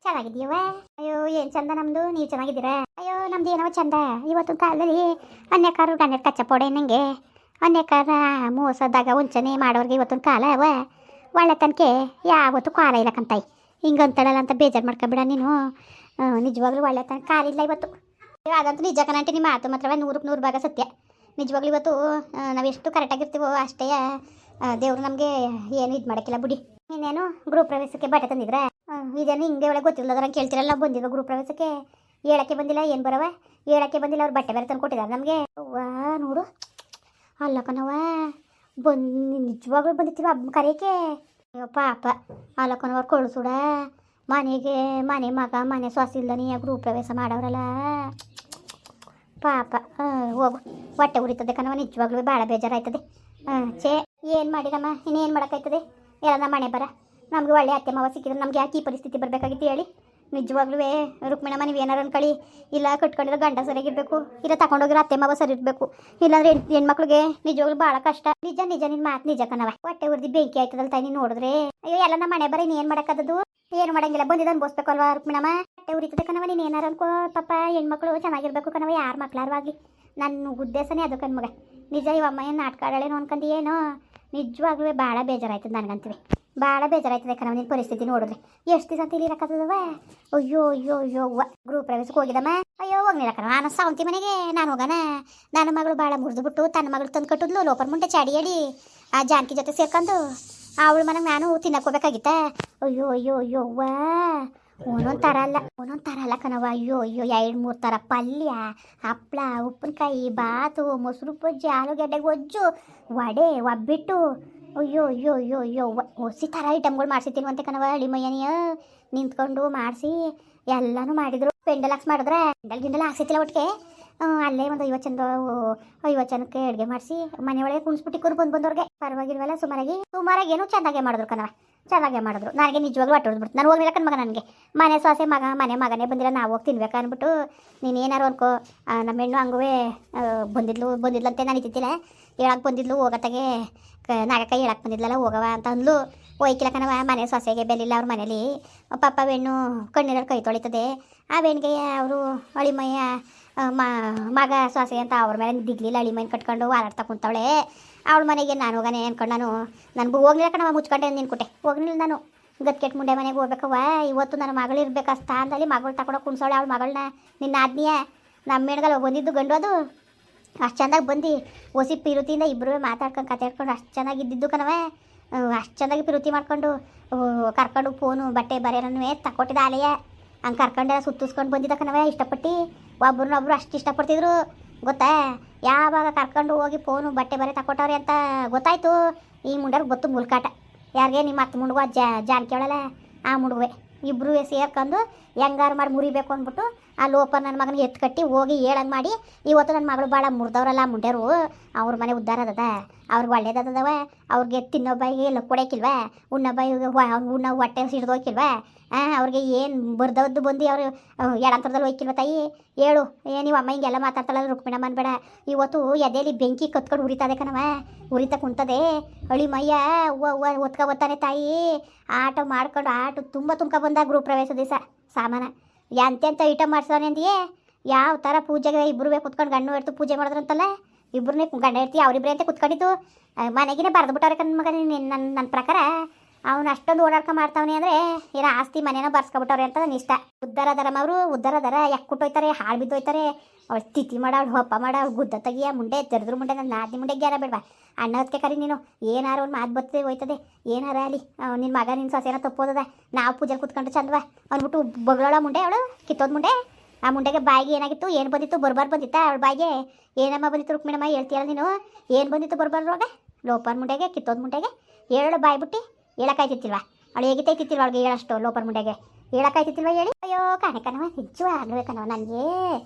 ಚೆನ್ನಾಗಿದ್ದೀವ? ಅಯ್ಯೋ ಏನು ಚಂದ ನಮ್ದು, ನೀವು ಚೆನ್ನಾಗಿದ್ದೀರಾ? ಅಯ್ಯೋ ನಮ್ದು ಏನೋ ಚಂದ. ಇವತ್ತಿನ ಕಾಲದಲ್ಲಿ ಅನ್ಯಕಾರು ಗಣ್ಯರು ಕಚ್ಚಪೋಡೆ ನಂಗೆ ಅನ್ಯಕಾರ ಮೋಸದಾಗ ವಂಚನೆ ಮಾಡೋರಿಗೆ ಇವತ್ತಿನ ಕಾಲ ಅವ ಒಳ್ಳೆ ತನಕ ಯಾವತ್ತು ಕಾಲ ಇಲ್ಲಕಂತಾಯಿ ಹಿಂಗಂತಳಲ್ಲ ಅಂತ ಬೇಜಾರು ಮಾಡ್ಕೊಬಿಡ ನೀನು. ನಿಜವಾಗ್ಲೂ ಒಳ್ಳೆ ತನಕ ಕಾಲ ಇಲ್ಲ ಇವತ್ತು. ಅದಂತೂ ನಿಜ ಕಣಂಟಿ, ನಿಮ್ಮ ಮಾತು ಮಾತ್ರವ 100ಕ್ಕೆ 100 ಭಾಗ ಸತ್ಯ. ನಿಜವಾಗ್ಲೂ ಇವತ್ತು ನಾವೆಷ್ಟು ಕರೆಕ್ಟಾಗಿರ್ತೀವೋ ಅಷ್ಟೇ ದೇವ್ರು ನಮಗೆ ಏನು ಇದು ಮಾಡೋಕ್ಕಿಲ್ಲ ಬಿಡಿ. ಇನ್ನೇನು ಗೃಹ ಪ್ರವೇಶಕ್ಕೆ ಬಟ್ಟೆ ತಂದಿದ್ರೆ ಇದೇನು ಹಿಂಗೆ ಒಳಗೆ ಗೊತ್ತಿಲ್ಲದ್ರ ಕೇಳ್ತಿರಲ್ಲ. ನಾವು ಬಂದಿರೋ ಗೃಹ ಪ್ರವೇಶಕ್ಕೆ ಹೇಳಕ್ಕೆ ಬಂದಿಲ್ಲ, ಏನು ಬರವ ಹೇಳಕ್ಕೆ ಬಂದಿಲ್ಲ. ಅವ್ರು ಬಟ್ಟೆ ಬೇರೆ ತಂದು ಕೊಟ್ಟಿದ್ದಾರೆ ನಮಗೆ. ವಾ ನೋಡು, ಅಲ್ಲ ಕಣವ ನಿಜವಾಗ್ಲೂ ಬಂದಿರ್ತೀವ ಹಬ್ಬ ಕರೆಯೋಕ್ಕೆ. ಅಯ್ಯೋ ಪಾಪ, ಅಲ್ಲ ಕಣವ್ರು ಕಳಿಸುಡ ಮನೆ ಮಗ ಮನೆ ಸೊಸೆ ಇಲ್ದನಿ ಗೃಹ ಪ್ರವೇಶ ಮಾಡೋರಲ್ಲ ಪಾಪ. ಹೋಗು, ಹೊಟ್ಟೆ ಉರಿತದೆ ಕಣವ, ನಿಜವಾಗ್ಲೂ ಭಾಳ ಬೇಜಾರಾಯ್ತದೆ. ಛೇ ಏನು ಮಾಡಿರಮ್ಮ, ಇನ್ನೇನು ಮಾಡೋಕ್ಕಾಯ್ತದೆ. ಎಲ್ಲ ನಮ್ಮ ಮನೆ ಬರ ನಮಗೆ ಒಳ್ಳೆ ಅತ್ತೆ ಮಾವ ಸಿಕ್ಕಿದ್ರೆ ನಮ್ಗೆ ಯಾಕೆ ಈ ಪರಿಸ್ಥಿತಿ ಬರಬೇಕಾಗಿತ್ತು ಹೇಳಿ. ನಿಜವಾಗ್ಲೂ ರುಕ್ಮಿಣಮ್ಮ ನೀವು ಏನಾರು ಅನ್ಕೊಳ್ಳಿ, ಇಲ್ಲ ಕಟ್ಕೊಂಡಿರೋ ಗಂಡ ಸರಿಯಾಗಿರ್ಬೇಕು, ಇಲ್ಲ ತಗೊಂಡೋಗಿರೋ ಅತ್ತೆ ಮಾವ ಸರಿ ಇರಬೇಕು, ಇಲ್ಲಾಂದ್ರೆ ಹೆಣ್ಮಕ್ಳಿಗೆ ನಿಜವಾಗ್ಲೂ ಭಾಳ ಕಷ್ಟ. ನಿಜ ನಿನ್ನ ಮಾತು ನಿಜ ಕಣವ. ಹೊಟ್ಟೆ ಉರ್ದಿ ಬೆಂಕಿ ಆಯ್ತದಲ್ಲ ತಾಯಿ ನೀನು ನೋಡಿದ್ರೆ. ಅಯ್ಯೋ ಎಲ್ಲ ನಮ್ಮ ಮನೆ ಬರ ಇನ್ನೇನು ಮಾಡೋಕ್ಕದ್ದು, ಏನು ಮಾಡಂಗಿಲ್ಲ, ಬಂದಿದ್ದು ಅನ್ಬೋಸ್ಬೇಕು ಅಲ್ವಾ ರುಕ್ಮಿಣಮ್ಮ. ಹೊಟ್ಟೆ ಉರಿತದೆ ಕಣವ, ನೀನು ಏನಾರು ಅನ್ಕೋ ಪಾಪ. ಹೆಣ್ಮಕ್ಳು ಚೆನ್ನಾಗಿರ್ಬೇಕು ಕಣವ, ಯಾರು ಮಕ್ಳಾರವಾಗಿ. ನನ್ನ ಉದ್ದೇಶನೇ ಅದು ಕಣ್ಮಗ. ನಿಜ ಇವಮ್ಮ ಏನು ನಾಟಕ ಆಡಳೇನೋ ಅನ್ಕೊಂಡು ಏನೋ. ನಿಜವಾಗ್ಲೂ ಭಾಳ ಬೇಜಾರಾಯ್ತದೆ ನನಗಂತೀವಿ, ಭಾಳ ಬೇಜಾರಾಯ್ತದೆ ಕಣವ ನಿನ್ನ ಪರಿಸ್ಥಿತಿ ನೋಡಿದ್ರೆ. ಎಷ್ಟು ದಿವಸ ಅಂತ ಇಲ್ಲಿ ಇರಕ್ಕತ್ತದವ. ಅಯ್ಯೋ ಅಯ್ಯೋ ಅಯ್ಯೋ ಅವ್ವ, ಗೃಹ ಪ್ರವೇಶಕ್ಕೆ ಹೋಗಿದಮ್ಮ. ಅಯ್ಯೋ ಹೋಗ್ನಿಲ್ಲ ಕಣವ, ನಾನು ಸಾವಂತಿ ಮನೆಗೆ ನಾನು ಹೋಗೋಣ. ನನ್ನ ಮಗಳು ಭಾಳ ಮುರಿದ್ಬಿಟ್ಟು ತನ್ನ ಮಗಳು ತಂದು ಕಟ್ಟಿದ್ಲು ಲೋಪರ್ ಮುಂದೆ ಚಾಡಿ ಹೇಳಿ ಆ ಜಾನಕಿ ಜೊತೆ ಸೇರ್ಕೊಂಡು ಅವಳು ಮನೆಗೆ ನಾನು ತಿನ್ನಕ್ಕೆ ಹೋಗ್ಬೇಕಾಗಿತ್ತ. ಅಯ್ಯೋ ಅಯ್ಯೋ ಅಯ್ಯೋ ಅವ್ವ, ಒಂದೊಂದು ಥರ ಅಲ್ಲ ಕಣವ. ಅಯ್ಯೋ ಅಯ್ಯೋ 2-3 ಥರ ಪಲ್ಯ, ಹಪ್ಪಳ, ಉಪ್ಪಿನಕಾಯಿ, ಬಾತು, ಮೊಸರು ಬಜ್ಜಿ, ಆಲೂಗಡ್ಡೆ ಗೊಜ್ಜು, ವಡೆ, ಒಬ್ಬಿಟ್ಟು. ಅಯ್ಯೋ ಅಯ್ಯೋ ಅಯ್ಯೋ ಅಯ್ಯೋ ಹೊಸಿ ಥರ ಐಟಮ್ಗಳು ಮಾಡಿಸಿದ್ದೀನಿ ಅಂತೆ ಕಣವ. ಅಳಿಮಯ್ಯನಿಯ ನಿಂತ್ಕೊಂಡು ಮಾಡಿಸಿ ಎಲ್ಲನೂ ಮಾಡಿದ್ರು. ಪೆಂಡಲ್ ಹಾಕ್ಸಿ ಮಾಡಿದ್ರೆ ಗಿಂಡಲ್ ಹಾಕ್ಸಿತ್ತಿಲ್ಲ ಒಟ್ಟಿಗೆ. ಅಲ್ಲೇ ಒಂದು 50 ಜನಕ್ಕೆ ಅಡುಗೆ ಮಾಡಿಸಿ ಮನೆ ಒಳಗೆ ಕುಣಿಸ್ಬಿಟ್ಟಿಕ್ಕರು ಬಂದವ್ರಿಗೆ. ಪರವಾಗಿಲ್ವಲ್ಲ, ಸುಮಾರಾಗಿ ಏನೋ ಚೆಂದಾಗೆ ಮಾಡಿದ್ರು ಕಣವ, ಚೆನ್ನಾಗೇ ಮಾಡಿದ್ರು. ನನಗೆ ನಿಜವಾಗ್ಲೂ ಹೊಟ್ಟೆ ಹೊಡೆದ್ಬಿಟ್ಟು ನಾನು ಹೋಗ್ಲಿಲ್ಲ ಕಣ್ಮಗ. ನನಗೆ ಮನೆ ಸೊಸೆ ಮಗನೇ ಬಂದಿಲ್ಲ, ನಾವು ಹೋಗಿ ತಿನ್ಬೇಕು ಅಂದ್ಬಿಟ್ಟು. ನೀನು ಏನಾರು ಅನ್ಕೋ, ನಮ್ಮ ಹೆಣ್ಣು ಹಂಗುವೆ ಬಂದಿದ್ಲಂತೆ. ನಾನು ಇತ್ತಿಲ್ಲ ಹೇಳಕ್ಕೆ ಬಂದಿದ್ಲು, ಹೋಗತ್ತಾಗೆ ನಾಗಕ್ಕ ಹೇಳಕ್ಕೆ ಬಂದಿದ್ಲಲ್ಲ ಹೋಗವ ಅಂತ ಅಂದ್ಲು. ಹೋಯ್ಕಿಲ್ಲ ಕಣವ, ಮನೆ ಸೊಸೆಗೆ ಬೆಲ್ಲಿಲ್ಲ ಅವ್ರ ಮನೇಲಿ. ಪಾಪ ಹೆಣ್ಣು ಕಣ್ಣೀರಲ್ಲಿ ಕೈ ತೊಳಿತದೆ. ಆ ಬೆಣ್ಣಿಗೆ ಅವರು ಅಳಿಮಯ್ಯ ಮಗ ಸೊಸೆ ಅಂತ ಅವ್ರ ಮೇಲೆ ದಿಗ್ಲಿಲ್ಲ. ಅಳಿಮಯ್ಯನ ಕಟ್ಕೊಂಡು ಹಾರಾಡ್ತಾ ಕುಂತವಳೆ. ಅವಳ ಮನೆಗೆ ನಾನು ಹೋಗಾನೆ ಅನ್ಕೊಂಡು ನನಗೂ ಹೋಗ್ಲಿಲ್ಲ ಕಣವ, ಮುಚ್ಕೊಂಡೆ ನಿನ್ಕೊಟ್ಟೆ. ಹೋಗ್ಲಿಲ್ಲ ನಾನು. ಗತ್ಕೆಟ್ ಮುಂಡೆ ಮನೆಗೆ ಹೋಗ್ಬೇಕವ. ಇವತ್ತು ನನ್ನ ಮಗಳು ಇರ್ಬೇಕು ಆ ಸ್ಥಾನದಲ್ಲಿ. ಮಗಳು ತಗೊಂಡೋಗಿ ಕುಣ್ಸೋಳೆ ಅವಳ ಮಗಳನ್ನ. ನಿನ್ನ ಆದ್ನಿಯ ನಮ್ಮ ಹೆಣ್ಗಲ್ಲ ಬಂದಿದ್ದು ಗಂಡು ಅದು ಅಷ್ಟು ಚೆಂದಾಗಿ ಬಂದು ಹೊಸಿ ಪಿರುತಿಯಿಂದ ಇಬ್ಬರು ಮಾತಾಡ್ಕೊಂಡು ಕತೆ ಅಷ್ಟು ಚೆನ್ನಾಗಿದ್ದಿದ್ದು ಕಣವ. ಅಷ್ಟು ಚೆಂದಾಗಿ ಪಿರುತಿ ಮಾಡ್ಕೊಂಡು ಕರ್ಕೊಂಡು ಫೋನು ಬಟ್ಟೆ ಬರೆಯೋನೂ ತಗೊಟ್ಟಿದ್ದ ಆಲೆಯ ಹಂಗೆ ಕರ್ಕೊಂಡೆಲ್ಲ ಸುತ್ತಿಸ್ಕೊಂಡು ಬಂದಿದ್ದ ಕಣವ. ಇಷ್ಟಪಟ್ಟು ಒಬ್ರನ್ನೊಬ್ರು ಅಷ್ಟು ಇಷ್ಟಪಡ್ತಿದ್ರು ಗೊತ್ತಾ. ಯಾವಾಗ ಕರ್ಕೊಂಡು ಹೋಗಿ ಫೋನು ಬಟ್ಟೆ ಬರೆ ತಗೊಟ್ಟವ್ರೆ ಅಂತ ಗೊತ್ತಾಯ್ತು, ಈ ಮುಂಡವ್ರಿಗೆ ಗೊತ್ತು ಮುಲ್ಕಾಟ. ಯಾರಿಗೆ ನಿಮ್ಮ ಅತ್ತ ಮುಂಡುವ ಜಾನ್ ಕೇಳಲ್ಲ ಆ ಮುಂಡುವೆ ಇಬ್ಬರು ಸೇರ್ಕೊಂಡು ಹೆಂಗಾರು ಮಾಡಿ ಮುರಿಬೇಕು ಅಂದ್ಬಿಟ್ಟು ಆ ಲೋಪರ್ ನನ್ನ ಮಗನಿಗೆ ಎತ್ತು ಕಟ್ಟಿ ಹೋಗಿ ಹೇಳಂಗೆ ಮಾಡಿ. ಇವತ್ತು ನನ್ನ ಮಗಳು ಭಾಳ ಮುರಿದವ್ರಲ್ಲ ಮುಂಡ್ಯರು, ಅವ್ರ ಮನೆ ಉದ್ಧಾರ ಅದ, ಅವ್ರಿಗೆ ಒಳ್ಳೇದದವ. ಅವ್ರಿಗೆ ತಿನ್ನೋ ಬಾಯಿಗೆ ಎಲ್ಲ ಕೊಡೋಕ್ಕಿಲ್ವ, ಉಣ್ಣೋ ಬಾಯಿಗೆ ಉಣ್ಣೋ ಹೊಟ್ಟೆ ಸಿಡ್ದೋಕಿಲ್ವ. ಅವ್ರಿಗೆ ಏನು ಬರ್ದವ್ದು ಬಂದು ಅವರು ಎಡಂತರದಲ್ಲಿ ಹೋಯ್ಕಿಲ್ವ ತಾಯಿ ಹೇಳು. ನೀವು ಅಮ್ಮ ಹಿಂಗೆಲ್ಲ ಮಾತಾಡ್ತಾಳಲ್ಲ ರುಕ್ಮಿಣಮ್ಮ ಅನ್ಬೇಡ. ಇವತ್ತು ಎದೆಯಲ್ಲಿ ಬೆಂಕಿ ಕತ್ಕೊಂಡು ಉರಿತದೆ ಕಣವ, ಉರಿತಾ ಕುಂತದೆ. ಅಳಿಮಯ್ಯ ಒತ್ಕೊಬತ್ತಾನೆ ತಾಯಿ. ಆಟ ಮಾಡ್ಕೊಂಡು ತುಂಬ ಬಂದ ಗೃಹ ಪ್ರವೇಶ ದಿವಸ ಸಾಮಾನ ಎಂತೆಂಥ ಐಟಮ್ ಮಾಡ್ಸೋನೆ ಅಂದಿಯೇ. ಯಾವ ಥರ ಪೂಜೆಗೆ ಇಬ್ಬರು ಕುತ್ಕೊಂಡು ಗಂಡು ಎಡ್ತು ಪೂಜೆ ಮಾಡಿದ್ರಂತಲ್ಲ. ಇಬ್ಬರನ್ನೇ ಗಂಡ ಇರ್ತೀವಿ ಅವರಿಬ್ಬರೇ ಅಂತ ಕುತ್ಕೊಂಡಿದ್ದು ಮನೆಗಿನೇ ಬರೆದ್ಬಿಟ್ಟವ್ರೆ ಕಣ್ಮಗ. ನನ್ನ ಪ್ರಕಾರ ಅವನು ಅಷ್ಟೊಂದು ಓಡಾಡ್ಕೊಂಡು ಮಾಡ್ತಾವನೆ ಅಂದರೆ ಏನೋ ಆಸ್ತಿ ಮನೇನೋ ಬರ್ಸ್ಕೊಬಿಟ್ಟವ್ರೆ ಅಂತ ನನ್ನ ಇಷ್ಟ. ಉದ್ದಾರದರಮ್ಮ ಅವರು ಉದ್ದಾರದರ ಯಾಕೆ ಕುಟ್ಟೋಯ್ತಾರೆ, ಹಾಳು ಬಿದ್ದೋಯ್ತಾರೆ. ಅವಳು ತಿಥಿ ಮಾಡವಳು, ಹಪ್ಪ ಮಾಡವಳು, ಗುದ್ದ ತೆಗಿಯ ಮುಂಡೆ ತೆರೆದ್ರು ಮುಂಡೆ. ನನ್ನ ನಾದಿನಿ ಮುಂಡೆ ಗ್ಯಾರ ಬೇಡವಾ ಅಣ್ಣ ಹೊತ್ತಿಗೆ ಕರಿ ನೀನು. ಏನಾರು ಒಂದು ಮಾತು ಬರ್ತದೆ ಹೋಯ್ತದೆ, ಏನಾರ ಅಲ್ಲಿ ನಿನ್ನ ಮಗ ನಿನ್ನ ಸೊಸೆನ ತಪ್ಪೋದದ. ನಾವು ಪೂಜೆ ಕೂತ್ಕೊಂಡು ಚಂದವ ಅಂದ್ಬಿಟ್ಟು ಬಗಳೋಳ ಮುಂಡೆ, ಅವಳು ಕಿತ್ತೋದ್ ಮುಂಡೆ. ಆ ಮುಂಡೆಗೆ ಬಾಯಿಗೆ ಏನಾಗಿತ್ತು, ಏನು ಬಂದಿತ್ತು, ಬರ್ಬಾರ್ದು ಬಂದಿತ್ತಾ ಅವಳ ಬಾಯಿಗೆ? ಏನಮ್ಮ ಬಂದಿತ್ತು ರುಕ್ಮಿಣಮ್ಮ ಹೇಳ್ತೀಯಲ್ಲ ನೀನು, ಏನು ಬಂದಿತ್ತು ಬರ್ಬಾರ್ದು ರೋಗ? ಲೋಪರ್ ಮುಂಡೆಗೆ ಕಿತ್ತೋದ್ ಮುಂಡೆಗೆ ಹೇಳು ಬಾಯಿ ಬಿಟ್ಟು ಹೇಳಕ್ಕಾಯ್ತಿತ್ತಿಲ್ವ? ಅವಳು ಹೇಗಿತ್ತೈತಿಲ್ವ ಅವಳಿಗೆ ಹೇಳಷ್ಟು ಲೋಪರ್ ಮುಂಡೆಗೆ ಹೇಳಕ್ಕಾಯ್ತಿತ್ತಿಲ್ವ ಹೇಳಿ? ಅಯ್ಯೋ ಕಣವ ನಿಜ ಆಗವೆ ಕಣವ. ನನಗೆ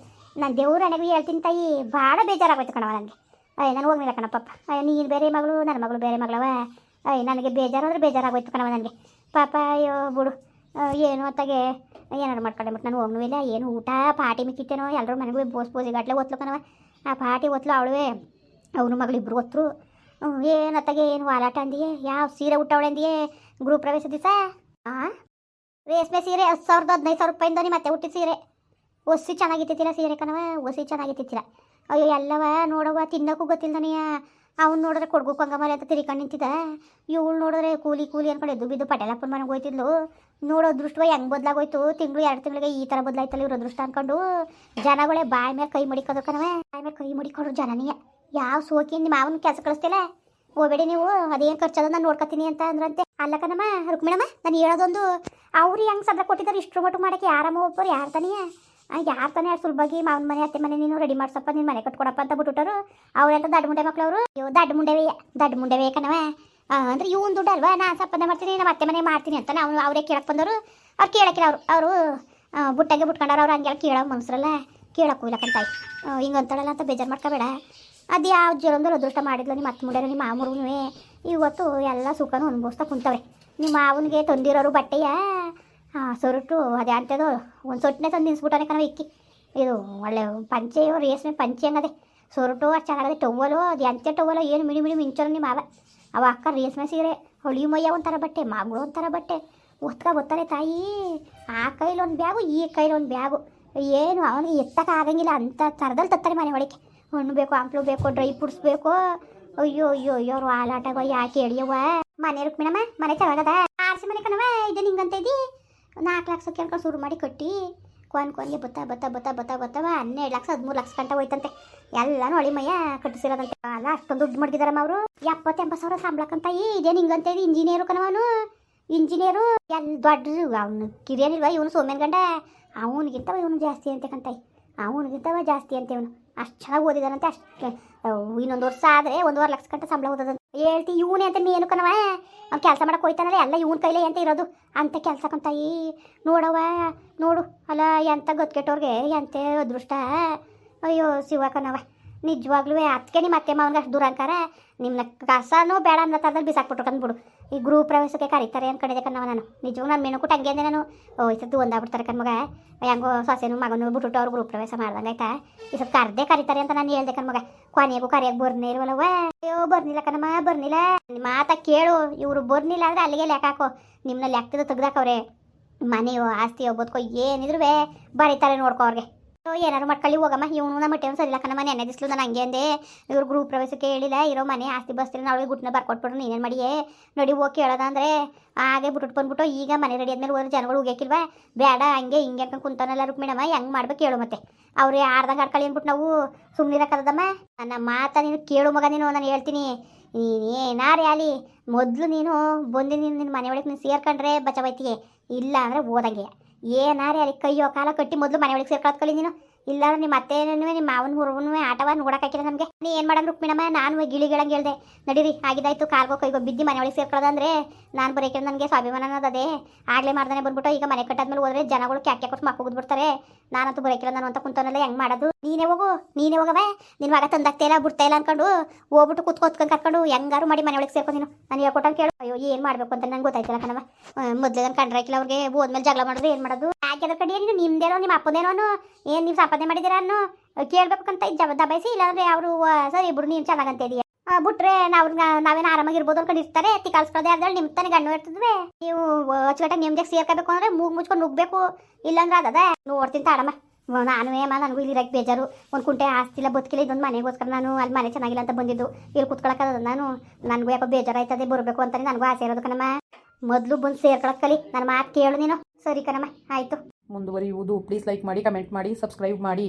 ನಾನು ದೇವ್ರ ಅಣೆಗೂ ಹೇಳ್ತೀನಿ ತಾಯಿ, ಭಾಳ ಬೇಜಾರಾಗೋಯ್ತು ಕಣವ ನನಗೆ. ನಾನು ಹೋಗ್ಲಿಲ್ಲ ಕಣಪ್ಪ. ನೀನು ಬೇರೆ ಮಗಳು, ನನ್ನ ಮಗಳು ಬೇರೆ ಮಗಳವ. ನನಗೆ ಬೇಜಾರಾದ್ರೆ ಬೇಜಾರಾಗೋಯ್ತು ಕಣವ ನನಗೆ ಪಾಪ. ಅಯ್ಯೋ ಬಿಡು, ಏನು ಅತ್ತಾಗೆ ಏನಾರು ಮಾಡ್ಕೊಂಡೆ ನಾನು ಹೋಗ್ನೂ ಇಲ್ಲ. ಏನು ಊಟ ಪಾಟಿ ಮಿಕ್ಕಿತ್ತೇನೋ, ಎಲ್ಲರೂ ಮನೆಗೂ ಬೋಸಿಗಾಟ್ಲೆ ಒತ್ಲು ಕಣವ. ಆ ಪಾಟಿ ಒತ್ಲು ಅವಳುವೆ ಅವನು ಮಗಳು ಇಬ್ಬರು ಒತ್ತರು. ಏನತ್ತಾಗೆ ಏನು ವಾಲಾಟ ಅಂದಿಯೇ? ಯಾವ ಸೀರೆ ಊಟವಳೆ ಅಂದಿಯೇ ಗೃಹ ಪ್ರವೇಶ ದಿವಸ? ರೇಷ್ಮೆ ಸೀರೆ 10,000 15,000 ರೂಪಾಯಿಂದ ಮತ್ತೆ ಹುಟ್ಟಿದ ಸೀರೆ ಒಸಿ ಚೆನ್ನಾಗಿತ್ತಿಲ್ಲ ಸೀರೆ ಕಣವ, ಒಸಿ ಚೆನ್ನಾಗಿತ್ತಿಲ್ಲ. ಅಯ್ಯೋ ಎಲ್ಲವ ನೋಡವ ತಿನ್ನೋಕ್ಕೂ ಗೊತ್ತಿಲ್ಲದನೆಯ. ಅವ್ನು ನೋಡಿದ್ರೆ ಕೊಡ್ಬೇಕು ಹಂಗಮರೆ ಅಂತ ತಿರ್ಕೊಂಡು ನಿಂತಿದ್ದ. ಇವಳು ನೋಡಿದ್ರೆ ಕೂಲಿ ಕೂಲಿ ಅನ್ಕೊಂಡು ಎದ್ದು ಬಿದ್ದು ಪಟೇಲಪ್ಪನ ಮನೆಗೆ ಹೋಯ್ತಿದ್ಲು. ನೋಡೋ ಅದೃಷ್ಟವ ಹೆಂಗೆ ಬದಲಾಗೋಯ್ತು, ತಿಂಗಳು 2 ತಿಂಗಳಿಗೆ ಈ ಥರ ಬದಲಾಯ್ತಲ್ಲ ಇವ್ರ ಅದೃಷ್ಟ ಅನ್ಕೊಂಡು ಜನಗಳೇ ಬಾಯಿ ಮೇಲೆ ಕೈ ಮಡಿಕೋದು ಕಣವ, ಬಾಯಿ ಮೇಲೆ ಕೈ ಮಡಿಕೊಂಡ್ರು ಜನನಿಯ. ಯಾವ ಸೋಕಿ ನಿಮ್ಮ ಮಾವನ ಕೆಲಸ ಕಳಿಸ್ತಿಲ್ಲ, ಹೋಗ್ಬೇಡಿ ನೀವು, ಅದೇನು ಖರ್ಚದ ನಾನು ನೋಡ್ಕೊತೀನಿ ಅಂತ ಅಂದ್ರಂತೆ. ಅಲ್ಲ ಕಣಮ್ಮ ರುಕ್ಮಿಣಮ್ಮ, ನಾನು ಹೇಳೋದೊಂದು ಅವ್ರು ಹೆಂಗೆ ಸದ್ರ ಕೊಟ್ಟಿದ್ದಾರೆ ಇಷ್ಟರ ಮಟ್ಟು ಮಾಡೋಕ್ಕೆ ಯಾರಮ್ಮ ಒಬ್ಬರು ಯಾರು ತಾನೇ ಸುಲಭವಾಗಿ ಮಾವನ ಮನೆ ಅತ್ತೆ ಮನೆ ನೀನು ರೆಡಿ ಮಾಡ್ಸಪ್ಪ, ನಿನ್ನ ಮನೆ ಕಟ್ಕೊಡಪ್ಪ ಅಂತ ಬಿಟ್ಬಿಟ್ಟರು. ಅವರೆಲ್ಲ ದಡ್ಡ ಮುಂಡೆ ಮಕ್ಳು ಅವರು. ಅಯ್ಯೋ ದಡ್ಡ ಮುಂಡೆವೇ ಕಣವ. ಅಂದರೆ ಇವನು ದುಡ್ಡು ಅಲ್ವಾ, ನಾನು ಸಂಪಾದನೆ ಮಾಡ್ತೀನಿ ನಮ್ಮ ಅತ್ತೆ ಮನೆ ಮಾಡ್ತೀನಿ ಅಂತ ನಾವು ಅವರೇ ಕೇಳಕ್ಕೆ ಬಂದವರು. ಅವ್ರು ಕೇಳಕ್ಕಿಲ್ಲ, ಅವರು ಬುಟ್ಟಂಗೆ ಬಿಟ್ಕೊಂಡಾರ. ಅವ್ರು ಹಂಗೆಲ್ಲ ಕೇಳೋ ಮನ್ಸರಲ್ಲ, ಕೇಳಕ್ಕೂ ಇಲ್ಲಕ್ಕಂತಾಯಿ ಹಿಂಗಂತಾಳಲ್ಲ ಅಂತ ಬೇಜಾರು ಮಾಡ್ಕೋಬೇಡ. ಅದು ಯಾವ ಜೀವನದಲ್ಲಿ ಅದೃಷ್ಟ ಮಾಡಿದ್ಲು ನಿಮ್ಮ ಅತ್ತೆ ಮುಂಡೆ ನಿಮ್ಮ ಮಾಮೂರುವೇ ಇವತ್ತು ಎಲ್ಲ ಸುಖನೂ ಅನುಭವಿಸ್ತಾ ಕುಂತವ್ರೆ. ನಿಮ್ಮ ಮಾವನಿಗೆ ತಂದಿರೋರು ಬಟ್ಟೆಯ ಸೊರಟು ಅದೇ ಅಂಥದ್ದು ಒಂದು ಸೊಟ್ಟನೆ ತಂದು ನಿನ್ಸ್ಬಿಟ್ಟನೆ ಕಣವ ಇಕ್ಕಿ. ಇದು ಒಳ್ಳೆ ಪಂಚೆಯೋ ರೇಷ್ಮೆ ಪಂಚೆ ಹಂಗದೆ, ಸೊರಟು ಚೆನ್ನಾಗದೆ, ಟೊವ್ವಲು ಅದು ಎಂತೆ ಟೊವ್ವಲು ಏನು ಮಿಣಿ ಮಿಣಿ ಮಿಂಚರು ನಿಮ್ಮ ಮಾವ. ಅವ ಅಕ್ಕ ರೇಷ್ಮೆ ಸೀರೆ ಹೊಳಿ ಮಯ್ಯ ಒಂಥರ ಬಟ್ಟೆ, ಮಗಳು ಒಂಥರ ಬಟ್ಟೆ ಗೊತ್ತಾರೆ ತಾಯಿ. ಆ ಕೈಲೊಂದು ಬ್ಯಾಗು ಈ ಕೈಲೊಂದು ಬ್ಯಾಗು, ಏನು ಅವನಿಗೆ ಎತ್ತಕ್ಕೆ ಆಗಂಗಿಲ್ಲ ಅಂತ ಥರದಲ್ಲಿ ತತ್ತಾರೆ ಮನೆ ಒಳಗೆ. ಹಣ್ಣು ಬೇಕು, ಹಂಪ್ಲು ಬೇಕು, ಡ್ರೈ ಫ್ರೂಟ್ಸ್ ಬೇಕು. ಅಯ್ಯೋ ಅಯ್ಯೋ ಅಯ್ಯೋ ಅವ್ರು ಆಲಾಟವ ಯಾಕೆ ಹೇಳಿಯವ್ವ. ಮನೆ ರುಕ್ಮಿಣಮ್ಮ ಮನೆ ಚೆನ್ನಾಗದ, ಆರ್ಸಿ ಮನೆ ಕಣವ. ಇದು ನಿಂಗಂತ ಇದ್ದಿ 4 ಲಕ್ಷ ಕೇಳ್ಕೊಂಡು ಶುರು ಮಾಡಿ ಕಟ್ಟಿ ಕೊನೆಗೆ ಬತ್ತಾ 12 ಲಕ್ಷ 13 ಲಕ್ಷ ಗಂಟೆ ಹೋಯ್ತಂತೆ. ಎಲ್ಲನೂ ಹೊಳಿಮಯ್ಯ ಕಟ್ಟಿಸಿರೋದಂತೆ. ಅಲ್ಲ ಅಷ್ಟೊಂದು ದುಡ್ಡು ಮಡಗಿದಾರಮ್ಮ ಅವರು. 70-80 ಸಾವಿರ ಸಂಬಳಕ್ಕಂತ. ಇದೇನು ಹಿಂಗಂತ ಇದ್ದು ಇಂಜಿನಿಯರು ಕಣವನು, ಇಂಜಿನಿಯರು ಎಲ್ಲ ದೊಡ್ಡ. ಅವನು ಕಿರಿಯನಿಲ್ವ ಇವನು ಸೋಮ್ಯನ ಗಂಡ, ಅವನಿಗಿಂತವ ಇವನು ಜಾಸ್ತಿ ಅಂತೆ ಕಂತಾಯಿ, ಅವನಿಗಿಂತವ ಜಾಸ್ತಿ ಅಂತೆ ಇವನು. ಅಷ್ಟು ಚೆನ್ನಾಗಿ ಓದಿದಾನಂತೆ. ಅಷ್ಟು ಇನ್ನೊಂದು ವರ್ಷ ಆದರೆ 1.5 ಲಕ್ಷ ಗಂಟೆ ಸಂಬಳ ಓದೋದಂತೆ. ಹೇಳ್ತಿ ಇವನೇ ಅಂತ ಮೇನು ಕಣವ, ಅವ್ನು ಕೆಲಸ ಮಾಡಕ್ಕೆ ಹೋಯ್ತಾನಲ್ಲ ಎಲ್ಲ ಇವನ ಕೈಲೇ ಅಂತ ಇರೋದು ಅಂತ ಕೆಲಸ ಕಂತಾಯಿ. ನೋಡವ ನೋಡು, ಅಲ್ಲ ಎಂಥ ಗೊತ್ಕೆಟ್ಟವ್ರಿಗೆ ಎಂಥ ಅದೃಷ್ಟ. ಅಯ್ಯೋ ಶಿವ ಕಣವ, ನಿಜವಾಗ್ಲೂ ಅದಕ್ಕೆ ನಿಮ್ಮ ಅತ್ತೆ ಮಾವನಿಗೆ ಅಷ್ಟು ದುರಂಕಾರ. ನಿಮ್ಮನ್ನ ಕಸನೂ ಬೇಡ ಅನ್ನೋ ಥರದಲ್ಲಿ ಬಿಸಾಕ್ಬಿಟ್ಟು ಕಂದ್ಬಿಡು. ಈ ಗೃಹ ಪ್ರವೇಶಕ್ಕೆ ಕರೀತಾರೆ ಅಂದ್ಕೊಂಡಿದ್ದೆ ಕಣವ ನಾನು. ನಿಜವೂ ನಾನು ಮೆನುಕುಟ್ಟು ಹಂಗೆ ಅಂದೆ ನಾನು. ಈ ಸತ್ತು ಒಂದಾಗ್ಬಿಡ್ತಾರೆ ಕಣ್ಮಗ, ಹೆಂಗೋ ಸೊಸೆನೂ ಮಗನೂ ಬಿಟ್ಬಿಟ್ಟು ಅವ್ರು ಗೃಹ ಪ್ರವೇಶ ಮಾಡ್ದಂಗೆ ಆಯ್ತಾ. ಈ ಸತ್ತು ಕರ್ದೇ ಕರೀತಾರೆ ಅಂತ ನಾನು ಹೇಳ್ದೆ ಕಣ್ಮಗ. ಕೊನೆಗೂ ಕರೆಯೋಕೆ ಬರ್ನೇ ಇರುವಲ್ಲವ. ಅಯ್ಯೋ ಬರ್ನಿಲ್ಲ ಕಣಮ್ಮ, ಬರ್ನಿಲ್ಲ. ಮಾತಾ ಕೇಳು, ಇವರು ಬರ್ನಿಲ್ಲ ಅಂದರೆ ಅಲ್ಲಿಗೆ ಲೆಕ್ಕ ಹಾಕೋ. ನಿಮ್ಮನ್ನ ಲೆಕ್ಕದ ತೆಗ್ದಾಕವ್ರೆ. ಮನೆಯೋ ಆಸ್ತಿಯೋ ಬದುಕೋ ಏನಿದ್ರು ಬರೀತಾರೆ ನೋಡ್ಕೋ ಅವ್ರಿಗೆ. ಏನಾರು ಮಾಡ್ಕೊಳ್ಳಿ ಹೋಗಮ್ಮ. ಇವನು ನಮ್ಮ ಮಟ್ಟೆ ಸರಿಲ್ಲ ಕಣಮ್ಮ. ನೆನ್ನೆ ದಿಸ್ಲು ನಾನು ಹಂಗೆ ಅಂದೆ, ಇವ್ರು ಗೃಹ ಪ್ರವೇಶಕ್ಕೆ ಹೇಳಿಲ್ಲ, ಇರೋ ಮನೆ ಆಸ್ತಿ ಬಸ್ತಿಲ್ಲ, ಅವಳಿಗೆ ಗುಟ್ಟನ ಬರ್ಕೊಟ್ಬಿಟ್ರು, ನೀನೇನು ಮಾಡಿಯೇ ನೋಡಿ ಹೋಗಿ ಕೇಳೋದ ಅಂದರೆ ಹಾಗೆ ಬಿಟ್ಬಿಟ್ಟು ಬಂದ್ಬಿಟ್ಟು ಈಗ ಮನೆ ರೆಡಿ ಆದ್ಮೇಲೆ ಹೋದ್ರೆ ಜನಗಳು ಹೋಗ್ಯಾಕಿಲ್ವಾ ಬೇಡ ಹಂಗೆ ಹಿಂಗೆ ಅನ್ಕೊಂಡು ಕುಂತಾನಲ್ಲ ರುಕ್ಮಿಣಮ್ಮ. ಹೆಂಗೆ ಮಾಡ್ಬೇಕು ಕೇಳು ಮತ್ತೆ. ಅವ್ರು ಆಡ್ದಂಗೆ ಆಡ್ಕೊಳ್ಳಿ ಅಂದ್ಬಿಟ್ಟು ನಾವು ಸುಮ್ಮನಿರಕ್ಕದಮ್ಮ. ನನ್ನ ಮಾತಾ ನೀನು ಕೇಳು ಮಗ. ನೀನು ನಾನು ಹೇಳ್ತೀನಿ, ಏನಾರೇ ಆಗಲಿ ಮೊದಲು ನೀನು ಬಂದು ನಿನ್ನ ಮನೆ ಒಳಗೆ ನೀನು ಸೇರ್ಕೊಂಡ್ರೆ ಬಚಾವೈತಿಗೆ, ಇಲ್ಲ ಅಂದರೆ ಓದಂಗೆ. ಏನಾರೇ ಅಲ್ಲಿ ಕೈಯೋ ಕಾಲ ಕಟ್ಟಿ ಮೊದಲು ಮನೆ ಒಳಗೆ ಸೇರ್ಕೊಳ್ಕೊಳ್ಳಿ ನೀನು. ಇಲ್ಲಾಂದ್ರೆ ನಿಮ್ಮ ಅತ್ತೇನೂ ನಿಮ್ಮ ಮಾವನ ಹುಡುಗನೂ ಆಟವ ನೋಡೋಕ್ಕಾಕಿಲ್ಲ ನಮಗೆ. ನೀ ಏನು ಮಾಡೋಣ ರುಕ್ಮಿಣಮ್ಮ, ನಾನು ಗಿಳಿಗಳಂಗೆ ಹೇಳ್ದೆ ನಡೀರಿ ಆಗಿದ್ದಾಯ್ತು ಕಾಲ್ಗೋ ಕೈಗೋ ಬಿದ್ದು ಮನೆ ಒಳಗೆ ಸೇರ್ಕೊಳ್ಳೋದಂದ್ರೆ ನಾನು ಬರೋಕೆ ನನಗೆ ಸ್ವಾಭಿಮಾನ ಅನ್ನೋದೇ ಆಗಲೇ ಮಾಡ್ದಾನೆ ಬಂದ್ಬಿಟ್ಟು. ಈಗ ಮನೆ ಕಟ್ಟಾದ್ಮೇಲೆ ಹೋದ್ರೆ ಜನಗಳು ಕ್ಯಾಕೆ ಕೊಟ್ಟು ಮಕ್ಕ ಹೋಗ್ಬಿಡ್ತಾರೆ. ನಾನಂತೂ ಬರೋಕಿಲ್ಲ ನಾನು ಅಂತ ಕುಂತವನ್ನೆಲ್ಲ ಹೆಂಗೆ ಮಾಡೋದು. ನೀನೇ ಹೋಗವೆ. ನಿನ್ನ ಮಗ ತಂದಾಗ್ತಾ ಇಲ್ಲ ಬಿಡ್ತಾ ಇಲ್ಲ ಅನ್ಕೊಂಡು ಹೋಗ್ಬಿಟ್ಟು ಕೂತ್ಕೊಂಡು ಕರ್ಕೊಂಡು ಹೆಂಗಾರು ಮಾಡಿ ಮನೆ ಒಳಗೆ ಸೇರ್ಕೊ ನೀನು. ನಾನು ಹೇಳ್ಕೊಟ್ಟಂಗೆ ಕೇಳು. ಅಯ್ಯೋ ಏನು ಮಾಡಬೇಕು ಅಂತ ನಂಗೆ ಗೊತ್ತಾಯ್ತಿಲ್ಲ ಕಣವ. ಮೊದಲೇ ನಾನು ಕಂಡ್ರಾಕಿಲ್ಲ ಅವ್ರಿಗೆ. ಹೋದ್ಮೇಲೆ ಜಗಳ ಮಾಡಿದ್ರೆ ಏನು ಮಾಡೋದು. ಯಾಕೆ ಅದ್ರ ಕಡೆ ನೀನು ನಿಮ್ದೇನೋ ನಿಮ್ಮ ಅಪ್ಪದೇನೋ ಏನು ನೀವು ಸಂಪಾದನೆ ಮಾಡಿದ್ದೀರಾ ಅನ್ನೋ ಕೇಳ್ಬೇಕಂತ ದಬಾಯಿಸಿ. ಇಲ್ಲಾಂದ್ರೆ ಅವರು ಸರಿ ಇಬ್ರು ನೀನು ಚೆನ್ನಾಗಂತ ಇದೆಯಾ ಬಿಟ್ರೆ ನಾವೇನು ಆರಾಮಾಗಿರ್ಬೋದು ಅನ್ಕೊಂಡು ಇರ್ತಾರೆ. ಎತ್ತಿ ಕಳ್ಸ್ಕೊಳ್ಳೋದೇ ಅದ್ರಲ್ಲಿ ನಿಮ್ಮ ತಾನೇ ಗಂಡು ಇರ್ತದ್ವೆ. ನೀವು ಅಚ್ಚುಕಟ್ಟಾಗಿ ನಿಮ್ಗೆ ಸೇರ್ಕೋಬೇಕು ಅಂದರೆ ಮೂಗು ಮುಚ್ಕೊಂಡು ನುಗ್ಬೇಕು. ಇಲ್ಲಾಂದ್ರೆ ಅದೇ ನೋಡ್ತೀನಿ ತಾಡಮ್ಮ. ನನಗೂ ಇಲ್ಲಿ ಇರಕ್ಕೆ ಬೇಜಾರು. ಒಂದು ಕುಂಟೆ ಆಸ್ತಿಲ್ಲ ಬದುಕಿಲ್ಲ, ಇದೊಂದು ಮನೆಗೋಸ್ಕರ ನಾನು ಅಲ್ಲಿ ಮನೆ ಚೆನ್ನಾಗಿಲ್ಲ ಅಂತ ಬಂದಿದ್ದು. ಇಲ್ಲಿ ಕುತ್ಕೊಳಕ್ಕದ ನನಗೂ ಯಾಕೋ ಬೇಜಾರಾಯ್ತದೆ ಬರಬೇಕು ಅಂತಾನೆ ನನಗೂ ಆಸೆ ಇರೋದು ಕಣಮ್ಮ. ಮೊದಲು ಬಂದು ಸೇರ್ಕೊಳಕ್ಕೆ ಕಲಿ. ನನ್ನ ಮಾತು ಕೇಳು ನೀನು. ಸರಿ ಕಣಮ್ಮ, ಆಯಿತು. ಮುಂದುವರಿಯುವುದು. ಪ್ಲೀಸ್ ಲೈಕ್ ಮಾಡಿ, ಕಮೆಂಟ್ ಮಾಡಿ, ಸಬ್ಸ್ಕ್ರೈಬ್ ಮಾಡಿ.